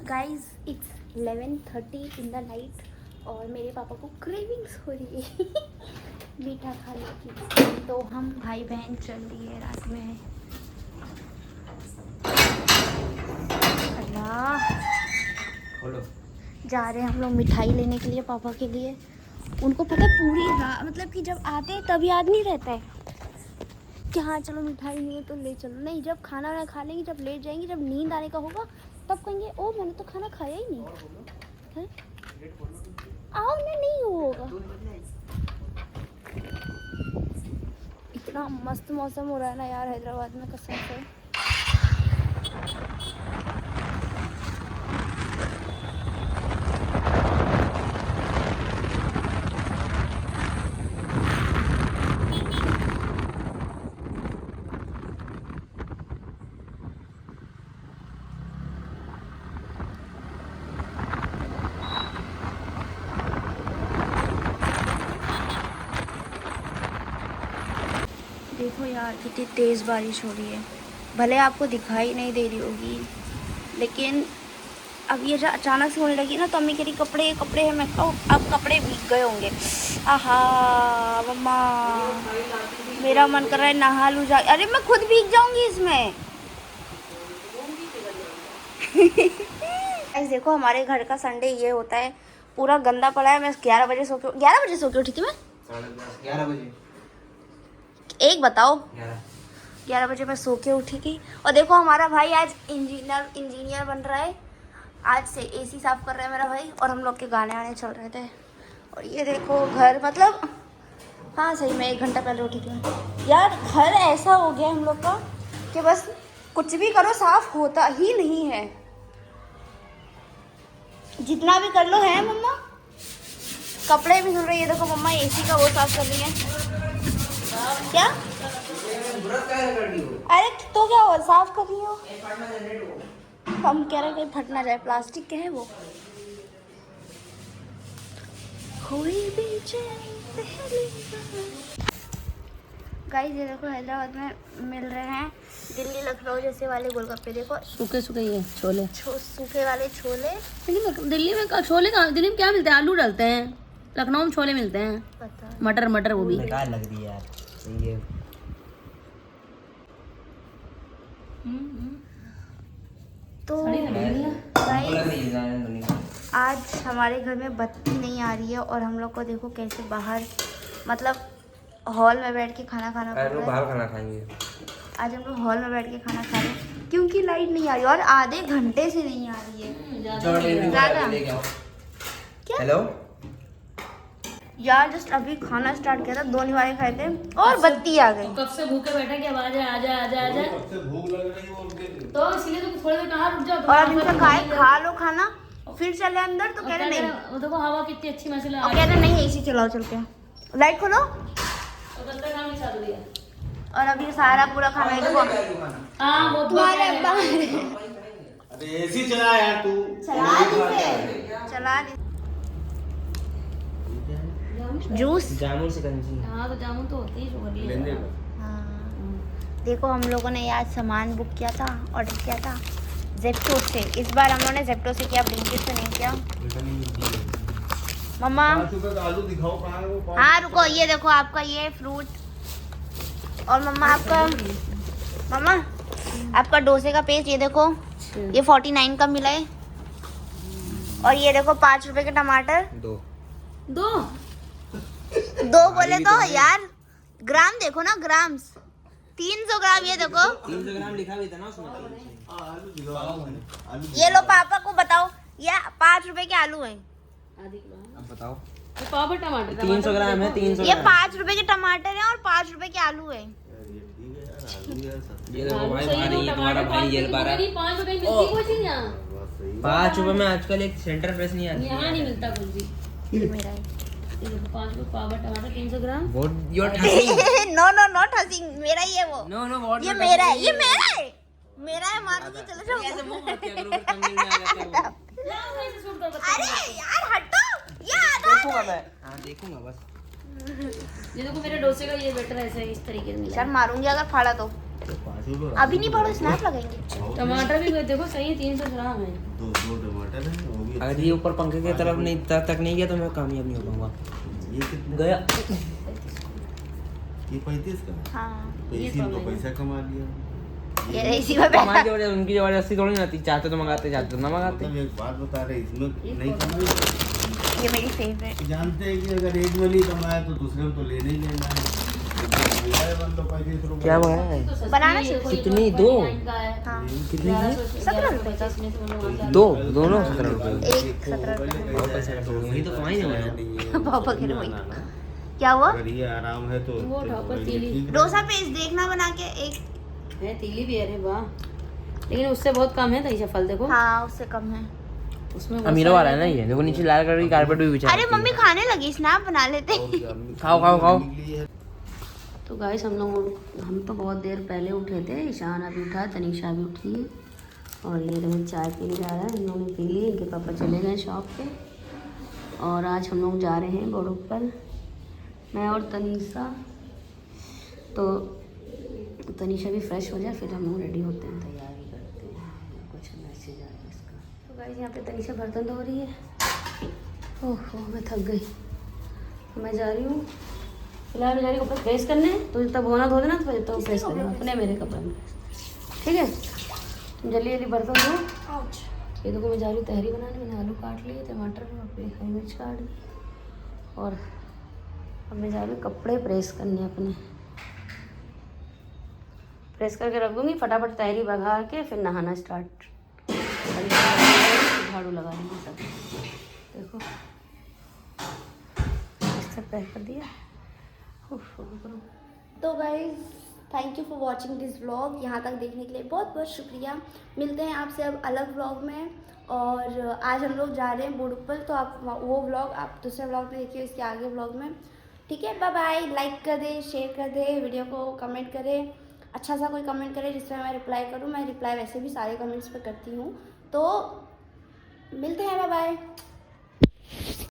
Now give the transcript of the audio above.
Guys it's 11:30 in the night और मेरे पापा को क्रेविंग्स हो रही है मीठा खाने की, तो हम भाई बहन चल दिए रात में। अल्लाह, जा रहे हैं हम लोग मिठाई लेने के लिए पापा के लिए। उनको पता है पूरी रात, मतलब कि जब आते हैं तब याद नहीं रहता है कि हाँ चलो मिठाई नहीं है तो ले चलो। नहीं, जब खाना वाना खा लेंगे, जब लेट जाएंगे, जब नींद आने का होगा तब कहेंगे ओ मैंने तो खाना खाया ही नहीं है। आओ ना, नहीं होगा। इतना मस्त मौसम हो रहा है ना यार हैदराबाद में, कसम से। देखो यार कितनी तेज़ बारिश हो रही है। भले आपको दिखाई नहीं दे रही होगी, लेकिन अब ये अचानक से होने लगी ना, तो अम्मी कह रही कपड़े कपड़े हैं। मैं कहूँ अब कपड़े भीग गए होंगे। आहा मम्मा, मेरा मन कर रहा है नहा लूँ जा। अरे मैं खुद भीग जाऊंगी इसमें। ऐसे देखो हमारे घर का संडे ये होता है, पूरा गंदा पड़ा है। मैं 11 बजे सो के उठी थी मैं। 11 बजे एक बताओ, 11 बजे मैं सो के उठी थी। और देखो हमारा भाई आज इंजीनियर बन रहा है। आज से एसी साफ कर रहा है मेरा भाई, और हम लोग के गाने आने चल रहे थे। और ये देखो घर, मतलब हाँ सही में 1 घंटा पहले उठी थी यार। घर ऐसा हो गया हम लोग का कि बस कुछ भी करो साफ होता ही नहीं है। जितना भी कर लो है मम्मा। कपड़े भी धुल रही है, देखो मम्मा एसी का वो साफ कर रही है। क्या? अरे तो क्या हुआ, साफ कर रही हो। हम कह रहे हैं कहीं फट ना जाए, प्लास्टिक के है वो। गाइस ये देखो हैदराबाद में मिल रहे हैं दिल्ली लखनऊ जैसे वाले गोलगप्पे। देखो सूखे सूखे ये छोले, सूखे वाले छोले। लेकिन दिल्ली में छोले कहाँ, दिल्ली में क्या मिलते हैं? आलू डालते हैं। लखनऊ में छोले मिलते हैं, पता मटर मटर, वो भी बेकार लग रही है यार। सही है। तो आज हमारे घर में बत्ती नहीं आ रही है, और हम लोग को देखो कैसे बाहर, मतलब हॉल में बैठ के खाना खाना पड़ रहा है। बाहर खाना खाएंगे आज हम लोग हॉल में बैठ के खाना खा रहे हैं क्योंकि लाइट नहीं आ रही, और आधे घंटे से नहीं आ रही है ज़्यादा। क्या? हेलो यार जस्ट अभी खाना स्टार्ट किया था, 2 निवाले खाए थे और बत्ती आ गई। कब से भूखे बैठे कि आवाज आजा आजा आजा। भूख लग रही है तो इसलिए तो थोड़ी देर कहाँ रुक जाओ। और अब इनका खाए, खा लो खाना, फिर चले अंदर तो कह रहे नहीं। वो देखो हवा कितनी अच्छी मसला और कह रहे नहीं एसी चलाओ, चल के लाइट खोलो। और अभी सारा पूरा खाना है देखो। हाँ वो तुम्हारे अरे एसी चला यार तू। चला जूस। जामुन से कंजी। हाँ तो जामुन तो होती है शुगर लिए। हाँ देखो हम लोगों ने यार सामान बुक किया था, ऑर्डर किया था जेप्टो से। इस बार हम लोगों ने जेप्टो से किया, ब्लिंकिट से नहीं किया। मम्मा आलू दिखाओ कहाँ है वो। हाँ रुको, ये देखो आपका ये फ्रूट, और मम्मा आपका डोसे का पेस्ट, ये देखो ये 49 का मिला है। और ये देखो 5 रुपए के टमाटर। दो बोले तो यार, ग्राम देखो ना, ग्राम्स 300 ग्राम। ये देखो 300 ग्राम लिखा भी था ना उसमें। ये लो पापा को बताओ, ये 5 रुपए के आलू हैं। अब बताओ। पाव टमाटर 300 ग्राम है, 300 ये 5 रुपए के टमाटर हैं और 5 रुपए के आलू हैं। ये देखो भाई, तुम्हारा भाई ये पा रहा है। 5 रुपए मिलती कोई चीज यहाँ। 5 रुपए में आजकल एक सेंटर फ्रेश नहीं आती। यहाँ नहीं मिलता कुछ भी। ये मेरा है। 5 रुपए पाव टमाटर 300 gram. What you are touching? No not हसिंग, मेरा ही है वो। नो व्हाट ये मेरा है, ये मेरा है मारूंगी, चलो जाओ। ऐसे मुंह मत किया करो, फिर तंगेल में आ जाता है वो। अरे यार हटो, ये आधा देखूंगा मैं। हाँ देखूंगा बस। ये देखो मेरे डोसे का ये बेटर ऐसे इस तरीके से मिला। सर मारूंगी अगर फाड़ा तो। 5 छोड़ो। अभी नहीं पढ़ो, स्नैप लगाएंगे। टमाटर भी देखो सही है, 300 ग्राम है। दो टमाटर है वो भी। अगर ये ऊपर पंखे की तरफ नहीं तक नहीं गया तो मैं कामयाब नहीं हो पाऊंगा। ये कितना गया। ये 35 का। हाँ तो इसी में तो पैसा कमा लिया। ये इसी में हमारी जबरदस्ती उनकी जबरदस्ती थोड़ी ना थी, चाहते तो मंगाते, चाहते तो ना मंगाते। मतलब एक बात बता रहे इसमें नहीं कमाई। ये मेरी फेवरेट। जानते हैं कि अगर एक में नहीं कमाया तो दूसरे में तो लेना ही लेना है। क्या मंगाया है? बनाना चाहिए। कितनी? दो? हाँ कितनी की? 17 रुपए। दो दोनों 17 रुपए। एक 17 रुपए। बहुत पैसा कट गया, वही तो कमाई ना मैंने। पापा के लिए क्या हुआ? अगर ये आराम है तो वो ढाबा तीली। डोसा पेज देखना बना के एक। है तीली भी, अरे वाह, लेकिन उससे बहुत कम है तईशा फल, देखो हाँ उससे कम है। उसमें बहुत अमीरो वाला है सारे- ना ये, देखो नीचे लाल कलर की कारपेट भी बिछा अरे रखी है। मम्मी खाने लगी, स्नैप बना लेते। खाओ खाओ खाओ। तो गाइस हम तो बहुत देर पहले उठे थे, ईशान अभी उठा, तनीषा भी उठी है और ये रोहित चाय पीने जा रहा है। इन लोगों ने पी ली, इनके पापा चले गए शॉप पे और आज हम लोग जा रहे हैं बोड़ुप्पल, मैं और तनीषा। तो तनीषा भी फ्रेश हो जाए फिर हम लोग रेडी होते हैं, तैयारी करते हैं, कुछ मैसेज आया इसका। तो गाइस यहाँ पे तनीषा बर्तन धो रही है। ओह मैं थक गई, मैं जा रही हूँ फिलहाल, मैं जा रही हूँ कपड़े प्रेस करने। तो जितना धोना धो देना, तो जितना प्रेस कर देना अपने मेरे कपड़े में, ठीक है। तुम जल्दी जल्दी बर्तन धो। ये देखो मैं जा रही हूँ तहरी बनाने। मैंने आलू काट लिए, टमाटर और हरी मिर्च काट ली और अब मैं जा रही हूँ कपड़े प्रेस करने अपने। प्रेस करके रख दूँगी, फटाफट तहरी भगा के फिर नहाना स्टार्ट, झाड़ू लगा देंगे सब। देखो इस तरह पैक कर दिया। तो guys thank you for watching this vlog. यहाँ तक देखने के लिए बहुत बहुत शुक्रिया। मिलते हैं आपसे अब अलग व्लॉग में। और आज हम लोग जा रहे हैं बोड़ुप्पल, तो आप वो व्लॉग आप दूसरे व्लॉग में देखिए, इसके आगे व्लॉग में, ठीक है। Bye bye. लाइक कर दे, शेयर कर दे वीडियो को, कमेंट करें, अच्छा सा कोई कमेंट करे जिसमें मैं रिप्लाई करूँ। मैं रिप्लाई वैसे भी सारे कमेंट्स पे करती हूँ। तो मिलते हैं, बाय बाय।